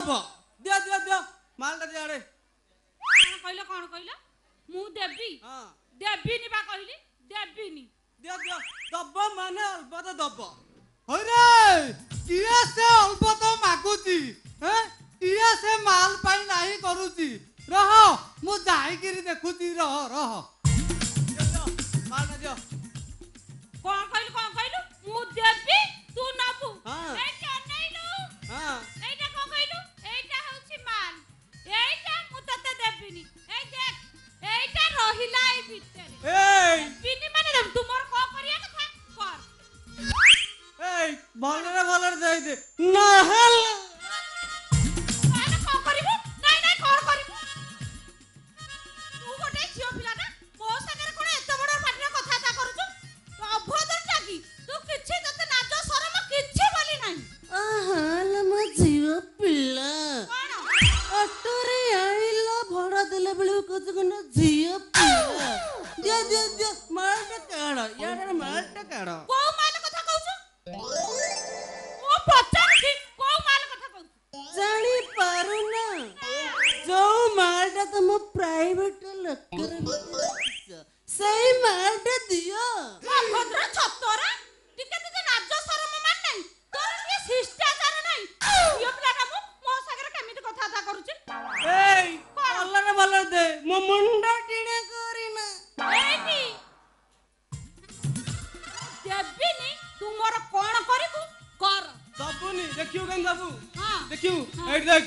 दिया दिया दिया मालटा दिया रे कौन कहला मु देबी हां देबीनी बा कहली देबीनी दिया दिया दब माने अल्प तो दब होय रे किए से अल्प तो मागुची हैं किए से माल पाई नाही करूची रह मु जाई गिरी देखुची रह मालटा दियो कौन कहलु मु देबी तू नबु हां एटा नैलु हां एटा कौन कहलु एटा होछि माल एटा मु तते देबीनी ए देख एटा रहिला ए भितरे ए बिनी माने तुमर को करिया कथा कर ए भलरे देई दे नहल माने को करिवु नहीं कोन करिवु तू गोटे झियो पिला ना मो संगे कोन एते बड़ पाटरे कथा ता करूछु अभद्र लागी तू किछि तते नाज शरम किछि बोली नाही आहाल म झियो पिला कोन अटोरे आइला भड़ा देले बेले कजगना झियो पिला दे मालटा काढ यार मालटा काढ को माल कथा कहूछु ओ पचार छी को माल कथा कहूछु जानी पारू ना जो मालटा तुम प्राइवेट लकर सही मालटा दियो अभद्र छतरा टिके तते नाज शरम मान नाही तोर के शिष्टाचार नाही यो पिला का मो संगे केमिति कथा ता करूछि ए भलरे दे मो मुंडा टिणे करिना एनी देबिनी तुमर कोन करिबु कर दबुनी देखियो केन दबु हां देखियो एट देख